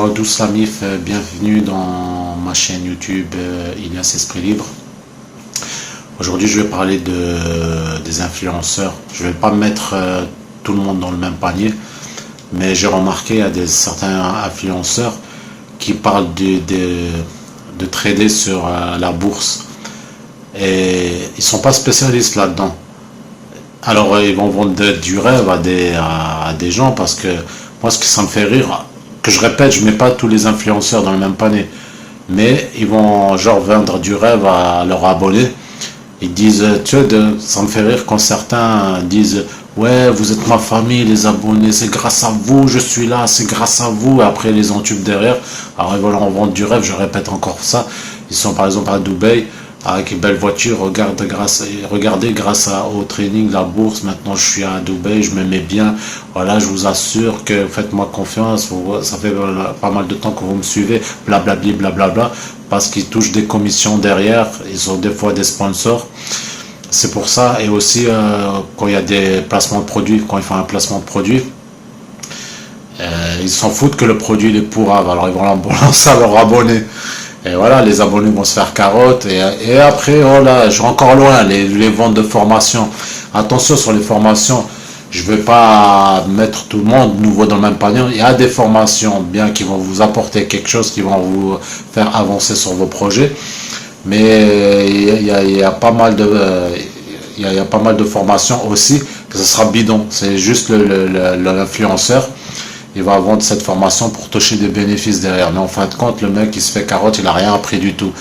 Bonjour à tous la MIF, bienvenue dans ma chaîne YouTube Ilyas Esprit Libre. Aujourd'hui je vais parler des influenceurs. Je ne vais pas mettre tout le monde dans le même panier, mais j'ai remarqué qu'il y a certains influenceurs qui parlent de trader sur la bourse et ils ne sont pas spécialistes là-dedans. Alors ils vont vendre du rêve à des gens, parce que moi ce que ça me fait rire, que je répète, je mets pas tous les influenceurs dans le même panier, mais ils vont genre vendre du rêve à leurs abonnés. Ils disent, tu vois, ça me fait rire quand certains disent, ouais, vous êtes ma famille, les abonnés, c'est grâce à vous, je suis là, c'est grâce à vous, et après les entubent derrière. Alors ils veulent en vendre du rêve, je répète encore ça. Ils sont par exemple à Dubaï, avec une belle voiture, regardez grâce au training, la bourse, maintenant je suis à Dubaï, je me mets bien, voilà, je vous assure que faites-moi confiance, ça fait pas mal de temps que vous me suivez, blablabli, blablabla, parce qu'ils touchent des commissions derrière, ils ont des fois des sponsors, c'est pour ça. Et aussi quand il y a des placements de produits, quand ils font un placement de produit, ils s'en foutent que le produit il est pourrave, alors ils vont lancer à leurs abonnés. Et voilà, les abonnés vont se faire carotte. Et après, oh là, je vais encore loin, les ventes de formation. Attention sur les formations, je ne vais pas mettre tout le monde nouveau dans le même panier. Il y a des formations bien qui vont vous apporter quelque chose, qui vont vous faire avancer sur vos projets. Mais il y a pas mal de formations aussi que ce sera bidon. C'est juste l'influenceur. Il va vendre cette formation pour toucher des bénéfices derrière. Mais en fin de compte, le mec qui se fait carotte, il n'a rien appris du tout.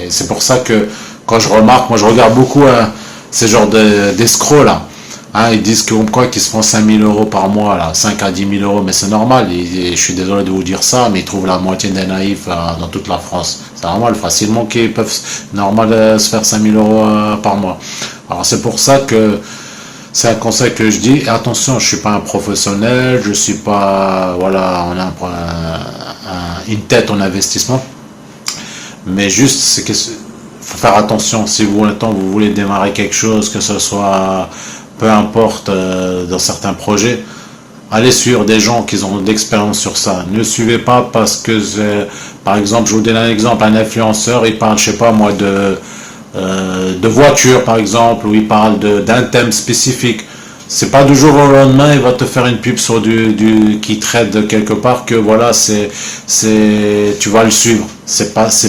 C'est pour ça que quand je remarque, moi je regarde beaucoup ces genres d'escrocs là. Ils disent qu'ils se font 5 000 euros par mois, là, 5 à 10 000 euros, mais c'est normal. Je suis désolé de vous dire ça, mais ils trouvent la moitié des naïfs dans toute la France. C'est normal, facilement qu'ils peuvent se faire 5 000 euros par mois. Alors c'est pour ça que c'est un conseil que je dis. Et attention, je suis pas un professionnel, je suis pas, voilà, on a une tête en investissement, mais juste c'est que faut faire attention. Si vous voulez démarrer quelque chose, que ce soit peu importe dans certains projets, allez suivre des gens qui ont de l'expérience sur ça. Ne suivez pas parce que par exemple, je vous donne un exemple, un influenceur il parle, je sais pas moi, de voiture par exemple, où il parle d'un thème spécifique. C'est pas du jour au lendemain il va te faire une pub sur qui traite de quelque part que voilà, tu vas le suivre. C'est pas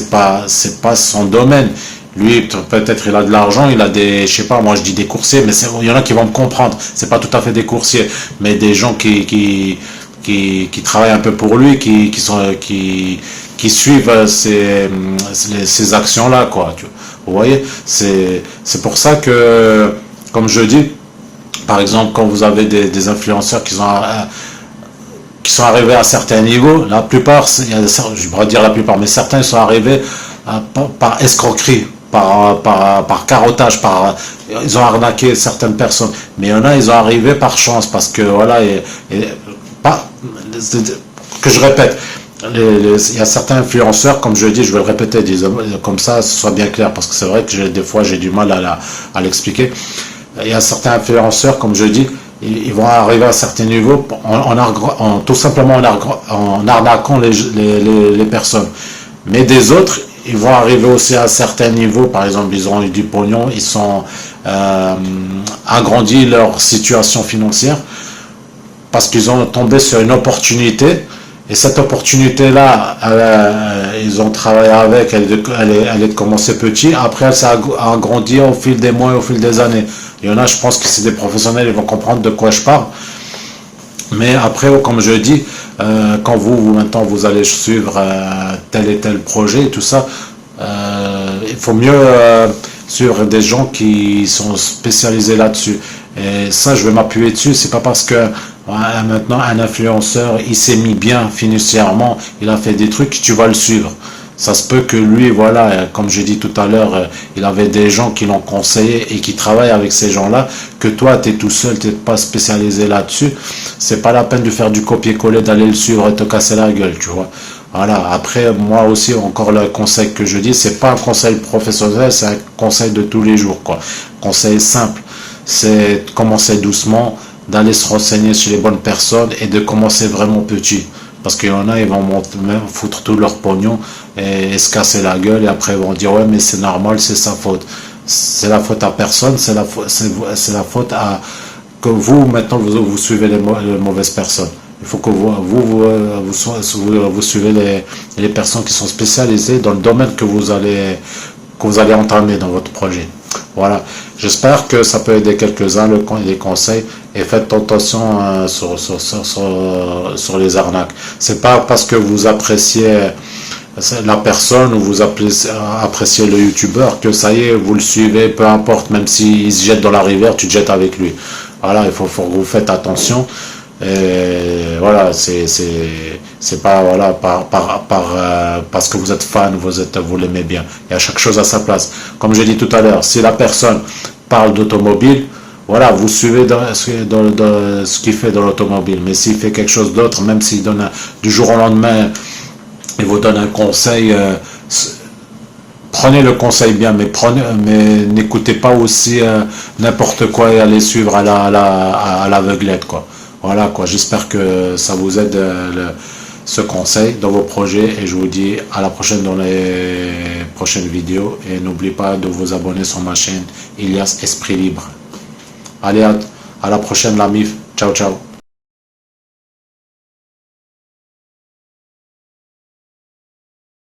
son domaine. Lui peut-être il a de l'argent, il a je sais pas, moi je dis des coursiers, mais il y en a qui vont me comprendre, c'est pas tout à fait des coursiers, mais des gens qui travaillent un peu pour lui, qui suivent ces actions là, quoi. Vous voyez, c'est pour ça que, comme je dis, par exemple, quand vous avez des influenceurs qui sont arrivés à certains niveaux, la plupart, je ne vais pas dire la plupart, mais certains sont arrivés par escroquerie, par carottage, ils ont arnaqué certaines personnes. Mais il y en a, ils ont arrivé par chance, parce que voilà, que je répète, il y a certains influenceurs, comme je dis, je vais le répéter, comme ça, ce soit bien clair, parce que c'est vrai que des fois j'ai du mal à l'expliquer. Il y a certains influenceurs, comme je dis, ils vont arriver à certains niveaux tout simplement en arnaquant les personnes. Mais des autres, ils vont arriver aussi à certains niveaux, par exemple, ils ont eu du pognon, ils sont agrandi leur situation financière, parce qu'ils ont tombé sur une opportunité. Et cette opportunité-là, ils ont travaillé avec, elle est de commencer petit, après elle s'est agrandie au fil des mois et au fil des années. Il y en a, je pense que c'est des professionnels, ils vont comprendre de quoi je parle. Mais après, comme je dis, quand maintenant vous allez suivre tel et tel projet et tout ça, il faut mieux suivre des gens qui sont spécialisés là-dessus. Et ça, je vais m'appuyer dessus. C'est pas parce que maintenant un influenceur il s'est mis bien financièrement, il a fait des trucs, tu vas le suivre. Ça se peut que lui, voilà, comme j'ai dit tout à l'heure, il avait des gens qui l'ont conseillé et qui travaillent avec ces gens-là, que toi, tu es tout seul, tu n'es pas spécialisé là-dessus. C'est pas la peine de faire du copier-coller, d'aller le suivre et te casser la gueule, tu vois. Voilà, après, moi aussi, encore le conseil que je dis, c'est pas un conseil professionnel, c'est un conseil de tous les jours, quoi. Conseil simple, c'est de commencer doucement, d'aller se renseigner sur les bonnes personnes et de commencer vraiment petit. Parce qu'il y en a, ils vont même foutre tout leur pognon et se casser la gueule, et après ils vont dire ouais mais c'est normal, c'est sa faute. C'est la faute à personne, c'est la faute à que vous maintenant vous suivez les mauvaises personnes. Il faut que vous suivez les personnes qui sont spécialisées dans le domaine que vous allez entamer dans votre projet. Voilà, j'espère que ça peut aider quelques-uns, les conseils, et faites attention sur les arnaques. C'est pas parce que vous appréciez la personne ou vous appréciez le youtubeur que ça y est, vous le suivez, peu importe, même s'il se jette dans la rivière, tu te jettes avec lui. Voilà, il faut que vous faites attention. Et voilà, c'est pas voilà parce que vous êtes fan, vous l'aimez bien. Il y a chaque chose à sa place. Comme j'ai dit tout à l'heure, si la personne parle d'automobile, voilà, vous suivez dans ce qu'il fait dans l'automobile. Mais s'il fait quelque chose d'autre, même s'il donne du jour au lendemain, il vous donne un conseil, prenez le conseil bien, mais n'écoutez pas aussi n'importe quoi et allez suivre à l'aveuglette, quoi. Voilà, quoi. J'espère que ça vous aide ce conseil dans vos projets, et je vous dis à la prochaine dans les prochaines vidéos, et n'oubliez pas de vous abonner sur ma chaîne Ilias Esprit Libre. Allez, à la prochaine la MIF. Ciao, ciao.